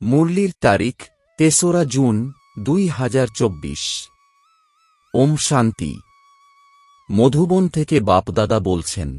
মুরলির তারিখ ৩রা জুন ২০২৪। ওম শান্তি। মধুবন থেকে বাপদাদা বলছেন,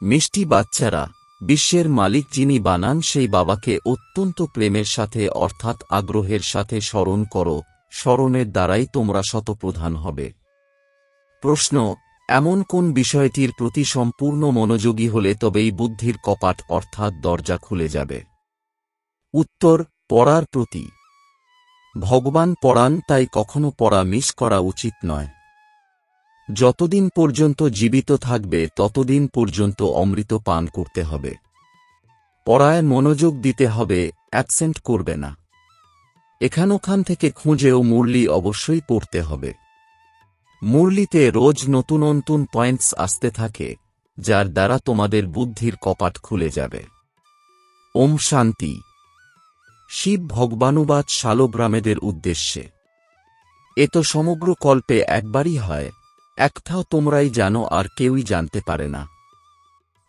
মিষ্টি বাচ্চারা, বিশ্বের মালিক যিনি বানান সেই বাবাকে অত্যন্ত প্রেমের সাথে অর্থাৎ আগ্রহের সাথে স্মরণ করো। স্মরণের দ্বারাই তোমরা শতপ্রধান হবে। প্রশ্ন: এমন কোন বিষয়টির প্রতি সম্পূর্ণ মনোযোগী হলে তবেই বুদ্ধির কপাট অর্থাৎ দরজা খুলে যাবে? উত্তর: পড়ার প্রতি। ভগবান পড়ান, তাই কখনো পড়া মিস করা উচিত নয়। যতদিন পর্যন্ত জীবিত থাকবে ততদিন পর্যন্ত অমৃত পান করতে হবে। পড়ায় মনোযোগ দিতে হবে, অ্যাবসেন্ট করবে না। এখান ওখান থেকে খুঁজেও মুরলি অবশ্যই পড়তে হবে। মুরলিতে রোজ নতুন নতুন পয়েন্টস আসতে থাকে, যার দ্বারা তোমাদের বুদ্ধির কপাট খুলে যাবে। ওম শান্তি। শিব ভগবানুবাদ শালগ্রামেদের উদ্দেশ্যে। এ তো সমগ্র কল্পে একবারই হয়, একটাও তোমরাই জানো আর কেউই জানতে পারে না।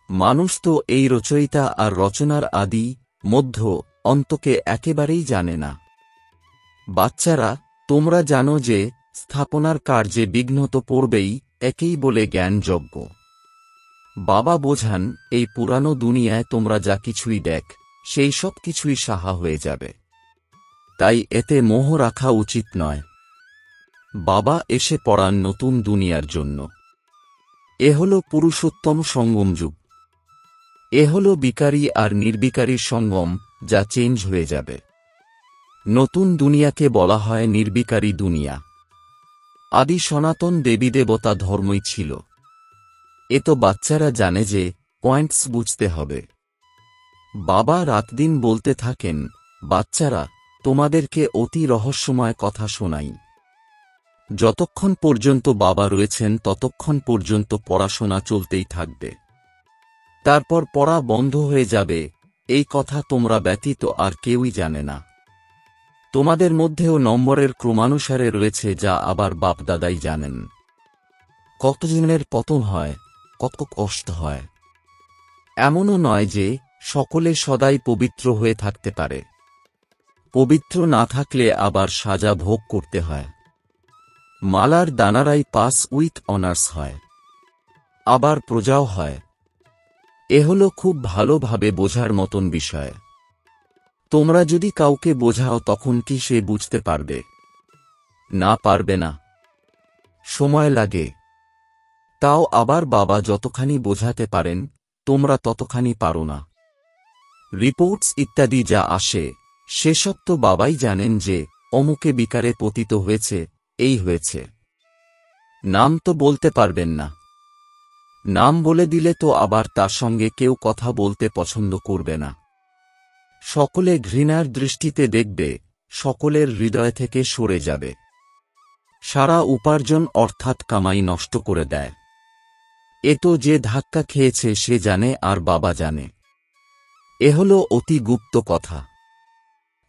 মানুষ তো এই রচয়িতা আর রচনার আদি মধ্য অন্তকে একেবারেই জানে না। বাচ্চারা, তোমরা জানো যে স্থাপনার কার্যে বিঘ্ন তো পড়বেই, একেই বলে জ্ঞানযজ্ঞ। বাবা বোঝান, এই পুরানো দুনিয়ায় তোমরা যা কিছুই দেখ, সেই সব কিছুই সাহা হয়ে যাবে। তাই এতে মোহ রাখা উচিত নয়। বাবা এসে পড়ান নতুন দুনিয়ার জন্য। এ হল পুরুষোত্তম সঙ্গম যুগ। এ হল বিকারী আর নির্বিকারীর সঙ্গম, যা চেঞ্জ হয়ে যাবে। নতুন দুনিয়াকে বলা হয় নির্বিকারী দুনিয়া। আদি সনাতন দেবী দেবতা ধর্মই ছিল। এ তো বাচ্চারা জানে যে পয়েন্টস বুঝতে হবে। বাবা রাতদিন বলতে থাকেন, বাচ্চারা, তোমাদেরকে অতি রহস্যময় কথা শোনাই। যতক্ষণ পর্যন্ত বাবা রয়েছেন ততক্ষণ পর্যন্ত পড়াশোনা চলতেই থাকবে। তারপর পড়া বন্ধ হয়ে যাবে, এই কথা তোমরা ব্যতীত আর কেউই জানে না। তোমাদের মধ্যেও নম্বরের ক্রমানুসারে রয়েছে, যা আবার বাপদাদাই জানেন। কতজনের পতন হয়, কত কষ্ট হয়। এমনও নয় যে সকলে সদাই পবিত্র হয়ে থাকতে পারে। পবিত্র না থাকলে আবার সাজা ভোগ করতে হয়। মালার দানারাই পাস উইথ অনার্স হয়, আবার প্রজাও হয়। এ হল খুব ভালোভাবে বোঝার মতন বিষয়। তোমরা যদি কাউকে বোঝাও তখন কি সে বুঝতে পারবে? না, পারবে না। সময় লাগে। তাও আবার বাবা যতখানি বোঝাতে পারেন, তোমরা ততখানি পারো না। রিপোর্টস ইত্যাদি যা আসে, সেসব তো বাবাই জানেন যে অমুকে বিকারে পতিত হয়েছে, এই হয়েছে। নাম তো বলতে পারবেন না। নাম বলে দিলে তো আবার তার সঙ্গে কেউ কথা বলতে পছন্দ করবে না। সকলে ঘৃণার দৃষ্টিতে দেখবে, সকলের হৃদয় থেকে সরে যাবে। সারা উপার্জন অর্থাৎ কামাই নষ্ট করে দেয়। এ তো যে ধাক্কা খেয়েছে সে জানে আর বাবা জানে। এ হল অতি গুপ্ত কথা।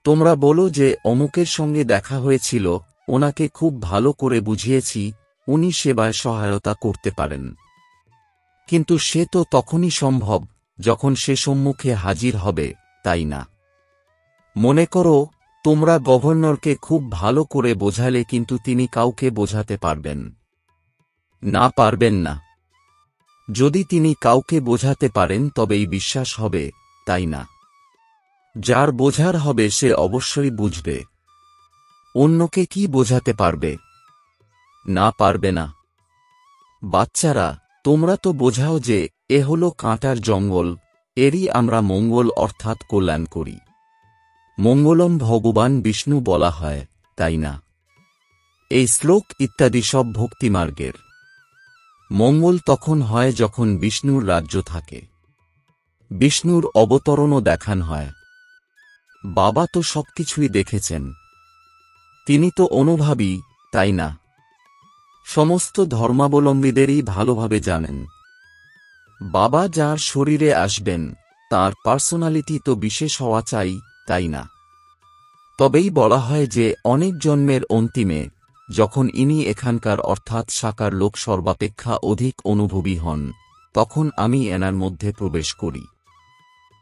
তোমরা বলো যে অমুকের সঙ্গে দেখা হয়েছিল, ওনাকে খুব ভালো করে বুঝিয়েছি, উনি সেবায় সহায়তা করতে পারেন। কিন্তু সে তো তখনই সম্ভব যখন সে সম্মুখে হাজির হবে, তাই না? মনে করো তোমরা গভর্নরকে খুব ভালো করে বোঝালে, কিন্তু তিনি কাউকে বোঝাতে পারবেন না? পারবেন না। যদি তিনি কাউকে বোঝাতে পারেন তবেই বিশ্বাস হবে, তাই না? যার বোঝার হবে সে অবশ্যই বুঝবে। অন্যকে কি বোঝাতে পারবে? না, পারবে না। বাচ্চারা, তোমরা তো বোঝাও যে এ হল কাঁটার জঙ্গল, এরই আমরা মঙ্গল অর্থাৎ কল্যাণ করি। মঙ্গলম ভগবান বিষ্ণু বলা হয়, তাই না? এই শ্লোক ইত্যাদি সব ভক্তিমার্গের। মঙ্গল তখন হয় যখন বিষ্ণুর রাজ্য থাকে। বিষ্ণুর অবতরণও দেখান হয়। বাবা তো সবকিছুই দেখেছেন। তিনি তো অনুভাবী, তাই না? সমস্ত ধর্মাবলম্বীদেরই ভালোভাবে জানেন। বাবা যার শরীরে আসবেন, তার পার্সোনালিটি তো বিশেষ হওয়া চাই, তাই না? তবেই বলা হয় যে অনেক জন্মের অন্তিমে যখন ইনি এখানকার অর্থাৎ সাকার লোক সর্বাপেক্ষা অধিক অনুভবী হন, তখন আমি এনার মধ্যে প্রবেশ করি।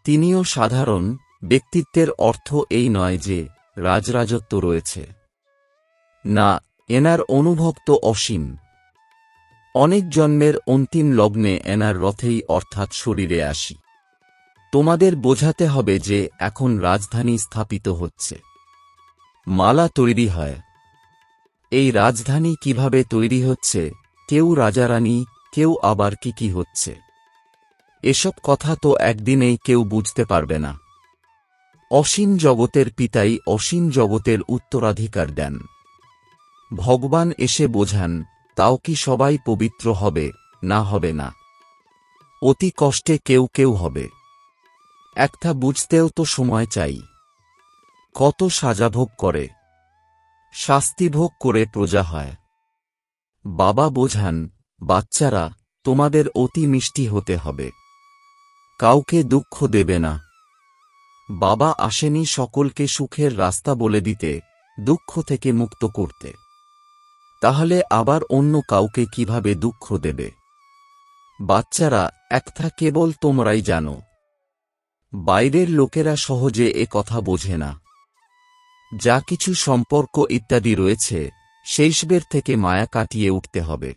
তিনিও সাধারণ, ব্যক্তিত্বের অর্থ এই নয় যে রাজরাজত্ব রয়েছে। না, এনার অনুভব তো অসীম। অনেক জন্মের অন্তিম লগ্নে এনার রথেই অর্থাৎ শরীরে আসি। তোমাদের বোঝাতে হবে যে এখন রাজধানী স্থাপিত হচ্ছে, মালা তৈরি হয়। এই রাজধানী কিভাবে তৈরি হচ্ছে, কেউ রাজারানী, কেউ আবার কি হচ্ছে, এসব কথা তো একদিনেই কেউ বুঝতে পারবে না। অসীম জগতের পিতাই অসীম জগতের উত্তরাধিকার দেন। ভগবান এসে বোঝান, তাও কি সবাই পবিত্র হবে? না, হবে না। অতি কষ্টে কেউ কেউ হবে। একটা বুঝতেও তো সময় চাই। কত সাজাভোগ করে, শাস্তিভোগ করে প্রজা হয়। বাবা বোঝান, বাচ্চারা, তোমাদের অতি মিষ্টি হতে হবে, কাউকে দুঃখ দেবে না। বাবা আসেনি সকলকে সুখের রাস্তা বলে দিতে, দুঃখ থেকে মুক্ত করতে। তাহলে আবার অন্য কাউকে কিভাবে দুঃখ দেবে? বাচ্চারা, একটা কেবল তোমরাই জানো, বাইরের লোকেরা সহজে এ কথা বোঝে না। যা কিছু সম্পর্ক ইত্যাদি রয়েছে, শৈশবের থেকে মায়া কাটিয়ে উঠতে হবে।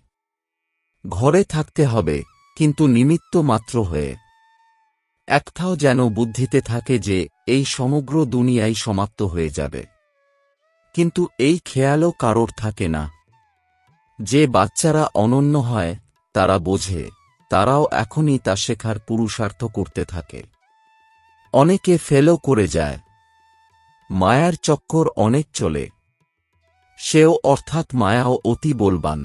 ঘরে থাকতে হবে, কিন্তু নিমিত্ত মাত্র হয়ে। একটাও যেন বুদ্ধিতে থাকে যে এই সমগ্র দুনিয়াই সমাপ্ত হয়ে যাবে, কিন্তু এই খেয়ালও কারোর থাকে না। যে বাচ্চারা অনন্য হয়, তারা বোঝে, তারাও এখনই তা শেখার পুরুষার্থ করতে থাকে। অনেকে ফেলও করে যায়। মায়ার চক্কর অনেক চলে। সেও অর্থাৎ মায়াও অতি বলবান।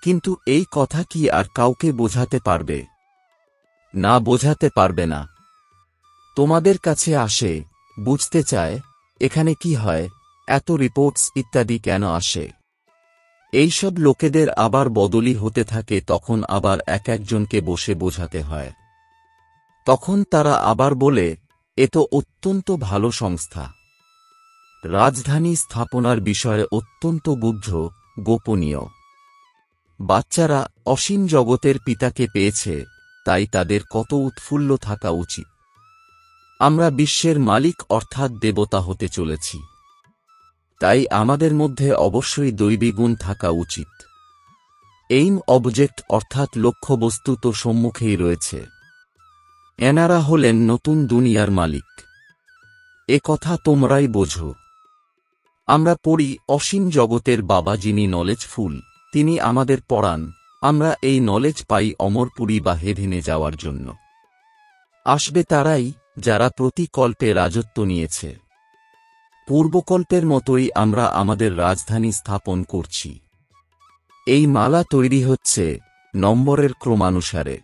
কিন্তু এই কথা কি আর কাউকে বোঝাতে পারবে? না, বোঝাতে পারবে না। তোমাদের কাছে আসে, বুঝতে চায়, এখানে কি হয়, এত রিপোর্টস ইত্যাদি কেন আসে। এইসব লোকেদের আবার বদলি হতে থাকে, তখন আবার এক একজনকে বসে বোঝাতে হয়। তখন তারা আবার বলে, এ তো অত্যন্ত ভালো সংস্থা। রাজধানী স্থাপনার বিষয়ে অত্যন্ত গুহ্য, গোপনীয়। বাচ্চারা অসীম জগতের পিতাকে পেয়েছে, তাই তাদের কত উৎফুল্ল থাকা উচিত। আমরা বিশ্বের মালিক অর্থাৎ দেবতা হতে চলেছি, তাই আমাদের মধ্যে অবশ্যই দৈবী গুণ থাকা উচিত। এইম অবজেক্ট অর্থাৎ লক্ষ্যবস্তু তো সম্মুখেই রয়েছে। এনারা হলেন নতুন দুনিয়ার মালিক। এ কথা তোমরাই বোঝো। আমরা পড়ি অসীম জগতের বাবা যিনি নলেজফুল, তিনি আমাদের পড়ান। আমরা এই নলেজ পাই অমরপুরী বা হেভেনে যাওয়ার জন্য। আসবে তারাই যারা প্রতি কল্পে রাজত্ব নিয়েছে। পূর্বকল্পের মতোই আমরা আমাদের রাজধানী স্থাপন করছি। এই মালা তৈরি হচ্ছে নম্বরের ক্রমানুসারে।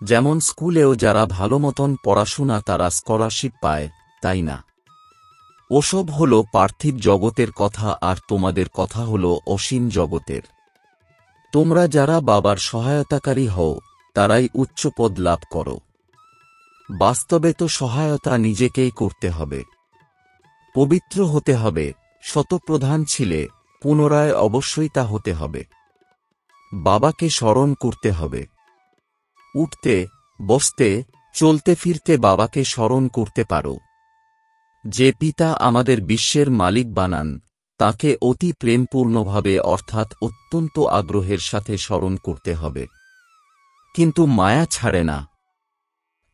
যেমন স্কুলেও যারা ভালো মতন পড়াশোনা তারা স্কলারশিপ পায়, তাই না? ওসব হল পার্থিব জগতের কথা, আর তোমাদের কথা হল অসীম জগতের। তোমরা যারা বাবার সহায়তাকারী হও, তারাই উচ্চ পদ লাভ করো। বাস্তবে তো সহায়তা নিজেকেই করতে হবে। পবিত্র হতে হবে। শতপ্রধান ছিলে, পুনরায় অবশ্যই তা হতে হবে। বাবাকে স্মরণ করতে হবে। উঠতে, বসতে, চলতে ফিরতে বাবাকে স্মরণ করতে পারো। যে পিতা আমাদের বিশ্বের মালিক বানান, তাকে অতি প্রেমপূর্ণভাবে অর্থাৎ অত্যন্ত আগ্রহের সাথে স্মরণ করতে হবে। কিন্তু মায়া ছাড়ে না।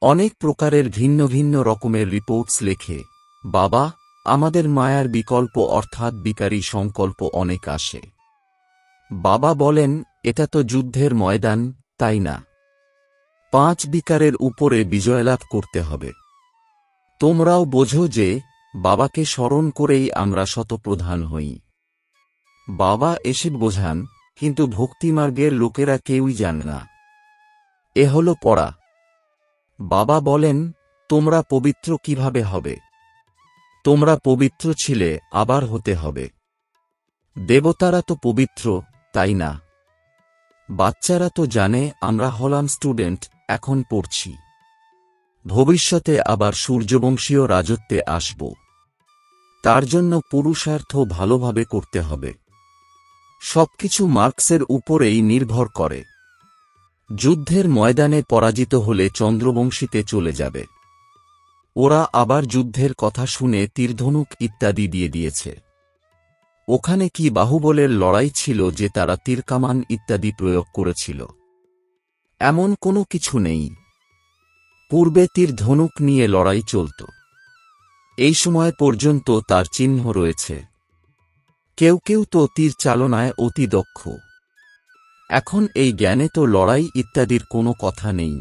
অনেক প্রকারের ভিন্ন ভিন্ন রকমের রিপোর্টস লেখে, বাবা, আমাদের মায়ার বিকল্প অর্থাৎ বিকারী সংকল্প অনেক আসে। বাবা বলেন, এটা তো যুদ্ধের ময়দান, তাই না? 5 বিকারের উপরে বিজয়লাভ করতে হবে। তোমরাও বোঝো যে বাবাকে স্মরণ করেই আমরা শতপ্রধান হই। বাবা এসে বোঝান, কিন্তু ভক্তিমার্গের লোকেরা কেউই জানে না। এ হল পড়া। বাবা বলেন, তোমরা পবিত্র কিভাবে হবে? তোমরা পবিত্র ছিলে, আবার হতে হবে। দেবতারা তো পবিত্র, তাই না? বাচ্চারা তো জানে আমরা হলাম স্টুডেন্ট, এখন পড়ছি। ভবিষ্যতে আবার সূর্যবংশীয় রাজত্বে আসব। তার জন্য পুরুষার্থ ভালোভাবে করতে হবে। সবকিছু মার্কসের উপরেই নির্ভর করে। যুদ্ধের ময়দানে পরাজিত হলে চন্দ্রবংশীতে চলে যাবে। ওরা আবার যুদ্ধের কথা শুনে তীরধনুক ইত্যাদি দিয়ে দিয়েছে। ওখানে কি বাহুবলের লড়াই ছিল যে তারা তীরকামান ইত্যাদি প্রয়োগ করেছিল? এমন কোনো কিছু নেই। পূর্বে তীরধনুক নিয়ে লড়াই চলত। এই সময় পর্যন্ত তার চিহ্ন রয়েছে। কেউ কেউ তো তীর চালনায় অতি দক্ষ। এখন এই জ্ঞানে তো লড়াই ইত্যাদির কোনো কথা নেই।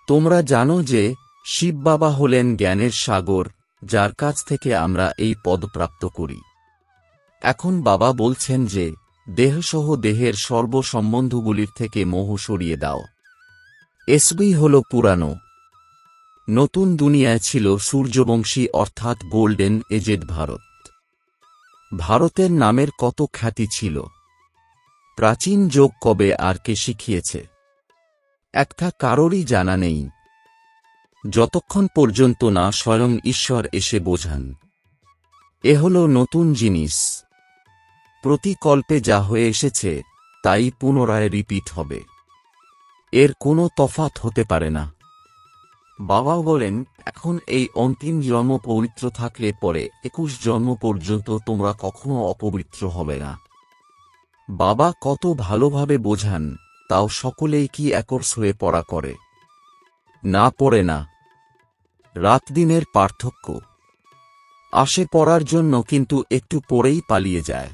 তোমরা জানো যে শিব বাবা হলেন জ্ঞানের সাগর, যার কাছ থেকে আমরা এই পদ প্রাপ্ত করি। এখন বাবা বলছেন যে দেহসহ দেহের সর্বসম্বন্ধগুলির থেকে মোহ সরিয়ে দাও। এসবই হল পুরানো। নতুন দুনিয়ায় ছিল সূর্যবংশী অর্থাৎ গোল্ডেন এজেড ভারত। ভারতের নামের কত খ্যাতি ছিল। প্রাচীন যোগ কবে আর কে শিখিয়েছে? একটা কারোরই জানা নেই, যতক্ষণ পর্যন্ত না স্বয়ং ঈশ্বর এসে বোঝান। এ হল নতুন জিনিস। প্রতি কল্পে যা হয়ে এসেছে তাই পুনরায় রিপিট হবে। এর কোনো তফাৎ হতে পারে না। বাবা বলেন, এখন এই অন্তিম জন্ম পবিত্র থাকলে পরে 21 জন্ম পর্যন্ত তোমরা কখনো অপবিত্র হবে না। বাবা কত ভালোভাবে বোঝান, তাও সকলেই কি একর্স হয়ে পড়া করে? না, পড়ে না। রাত দিনের পার্থক্য। আসে পড়ার জন্য, কিন্তু একটু পড়েই পালিয়ে যায়।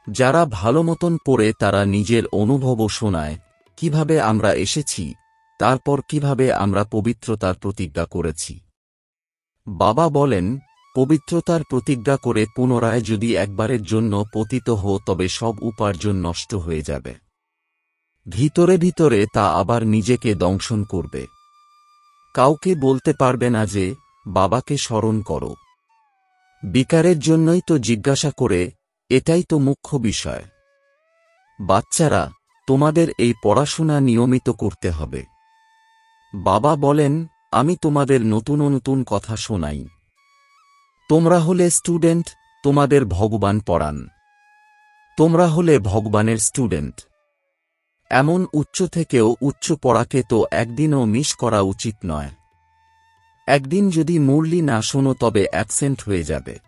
যারা ভালো মতন পড়ে তারা নিজের অনুভবও শোনায়, কিভাবে আমরা এসেছি, তারপর কিভাবে আমরা পবিত্রতার প্রতিজ্ঞা করেছি। বাবা বলেন, পবিত্রতার প্রতিজ্ঞা করে পুনরায় যদি একবারের জন্য পতিত হও তবে সব উপার্জন নষ্ট হয়ে যাবে। ভিতরে ভিতরে তা আবার নিজেকে দংশন করবে। কাউকে বলতে পারবে না যে বাবাকে স্মরণ করো। বিকারের জন্যই তো জিজ্ঞাসা করে, এটাই তো মুখ্য বিষয়। বাচ্চারা, তোমাদের এই পড়াশোনা নিয়মিত করতে হবে। বাবা বলেন, আমি তোমাদের নতুন নতুন কথা শোনাই। তোমরা হলে স্টুডেন্ট, তোমাদের ভগবান পড়ান। তোমরা হলে ভগবানের স্টুডেন্ট। এমন উচ্চ থেকেও উচ্চ পড়াকে তো একদিনও মিস করা উচিত নয়। একদিন যদি মুরলি না শোনো তবে অ্যাবসেন্ট হয়ে যাবে।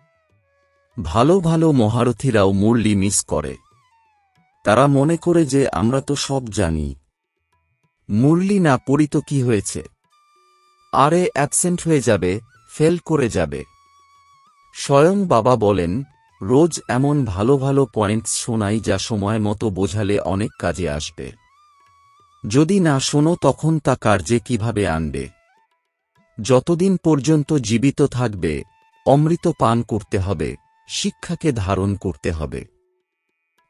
ভালো ভালো মহারথীরাও মুরলি মিস করে। তারা মনে করে যে আমরা তো সব জানি। মুরলি না পড়ি তো কি হয়েছে? আরে অ্যাবসেন্ট হয়ে যাবে, ফেল করে যাবে। স্বয়ং বাবা বলেন, রোজ এমন ভালো ভালো পয়েন্টস শোনাই যা সময় মতো বোঝালে অনেক কাজে আসবে। যদি না শোনো তখন তা কার্যে কিভাবে আনবে? যতদিন পর্যন্ত জীবিত থাকবে অমৃত পান করতে হবে, শিক্ষাকে ধারণ করতে হবে।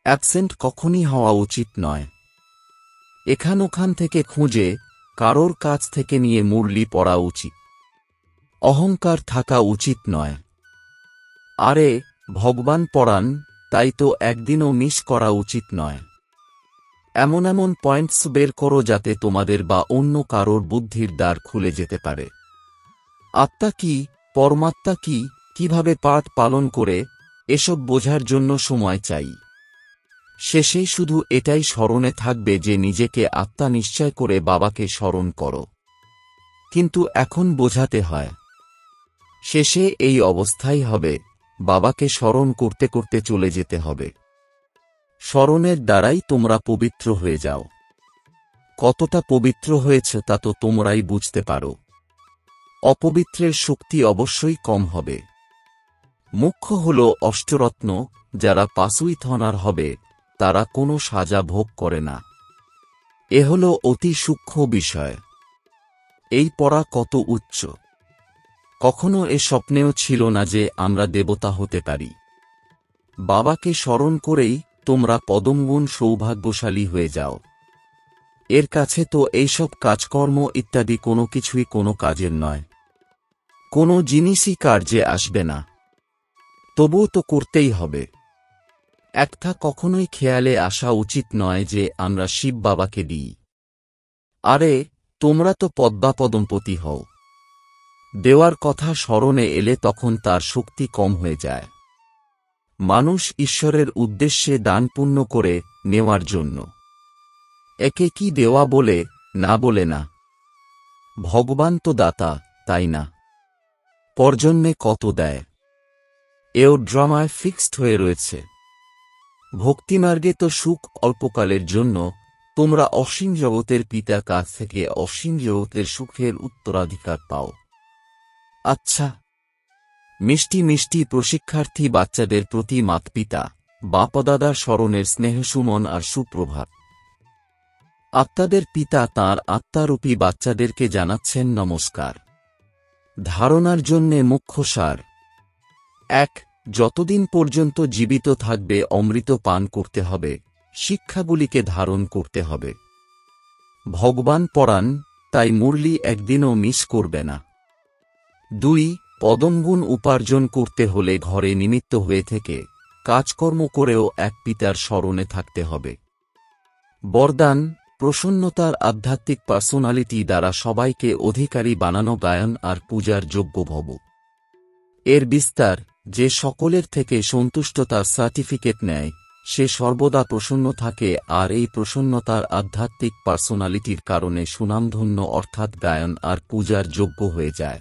অ্যাবসেন্ট কখনই হওয়া উচিত নয়। এখান ওখান থেকে খুঁজে কারোর কাছ থেকে নিয়ে মুরলি পড়া উচিত। অহংকার থাকা উচিত নয়। আরে ভগবান পড়ান, তাই তো একদিনও মিস করা উচিত নয়। এমন এমন পয়েন্টস বের করো যাতে তোমাদের বা অন্য কারোর বুদ্ধির দ্বার খুলে যেতে পারে। আত্মা কি, পরমাত্মা কি, কিভাবে পাঠ পালন করে, এসব বোঝার জন্য সময় চাই। শেষে শুধু এটাই স্মরণে থাকবে যে নিজেকে আত্মা নিশ্চয় করে বাবাকে স্মরণ করো। কিন্তু এখন বোঝাতে হয়। শেষে এই অবস্থাই হবে, বাবাকে স্মরণ করতে করতে চলে যেতে হবে। স্মরণের দ্বারাই তোমরা পবিত্র হয়ে যাও। কতটা পবিত্র হয়েছে তা তো তোমরাই বুঝতে পারো। অপবিত্রের শক্তি অবশ্যই কম হবে। মুখ্য হল অষ্টরত্ন, যারা পাশুই থনার হবে তারা কোনো সাজা ভোগ করে না। এ হল অতি সূক্ষ্ম বিষয়। এই পড়া কত উচ্চ। কখনো এ স্বপ্নেও ছিল না যে আমরা দেবতা হতে পারি। বাবাকে স্মরণ করেই তোমরা পদমগুণ সৌভাগ্যশালী হয়ে যাও। এর কাছে তো এইসব কাজকর্ম ইত্যাদি কোনো কিছুই কোনো কাজের নয়। কোনো জিনিসই কার্যে আসবে না। তবুও তো করতেই হবে। একটা কখনোই খেয়ালে আসা উচিত নয় যে আমরা শিব বাবাকে দিই। আরে তোমরা তো পদ্মাপদমপতি হও। দেওয়ার কথা স্মরণে এলে তখন তার শক্তি কম হয়ে যায়। মানুষ ঈশ্বরের উদ্দেশ্যে দান পুণ্য করে নেওয়ার জন্য। একে কি দেওয়া বলে, না বলে না। ভগবান তো দাতা, তাই না? পরজন্মে কত দেয়, এও ড্রামায় ফিক্সড হয়ে রয়েছে। ভক্তিমার্গে তো সুখ অল্পকালের জন্য, তোমরা অসীম জগতের পিতার কাছ থেকে অসীম জগতের সুখের উত্তরাধিকার পাও। আচ্ছা, মিষ্টি মিষ্টি প্রশিক্ষার্থী বাচ্চাদের প্রতি মাতপিতা বাপদাদার স্মরণের স্নেহসুমন আর সুপ্রভাত। আত্মাদের পিতা তাঁর আত্মারূপী বাচ্চাদেরকে জানাচ্ছেন নমস্কার। ধারণার জন্যে মুখ্য সার: ১. যতদিন পর্যন্ত জীবিত থাকবে অমৃত পান করতে হবে, শিক্ষাগুলিকে ধারণ করতে হবে। ভগবান পড়ান, তাই মুরলি একদিনও মিস করবে না। ২. পদমগুণ উপার্জন করতে হলে ঘরে নিমিত্ত হয়ে থেকে কাজকর্ম করেও এক পিতার স্মরণে থাকতে হবে। বরদান: প্রসন্নতার আধ্যাত্মিক পার্সোনালিটি দ্বারা সবাইকে অধিকারী বানানো গায়ন আর পূজার যোগ্য ভব। এর বিস্তার: যে সকলের থেকে সন্তুষ্টতার সার্টিফিকেট নেয় সে সর্বদা প্রসন্ন থাকে, আর এই প্রসন্নতার আধ্যাত্মিক পার্সোনালিটির কারণে সুনামধন্য অর্থাৎ গায়ন আর পূজার যোগ্য হয়ে যায়।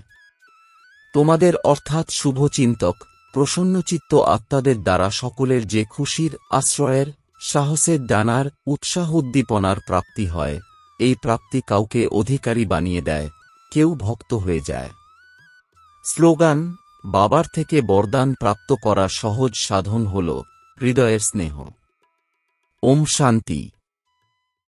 তোমাদের অর্থাৎ শুভচিন্তক প্রসন্নচিত্ত আত্মাদের দ্বারা সকলের যে খুশির, আশ্রয়ের, সাহসের ডানার, উৎসাহ উদ্দীপনার প্রাপ্তি হয়, এই প্রাপ্তি কাউকে অধিকারী বানিয়ে দেয়, কেউ ভক্ত হয়ে যায়। স্লোগান: বাবার থেকে বরদান প্রাপ্ত করার সহজ সাধন হল হৃদয়ের স্নেহ। ওম শান্তি।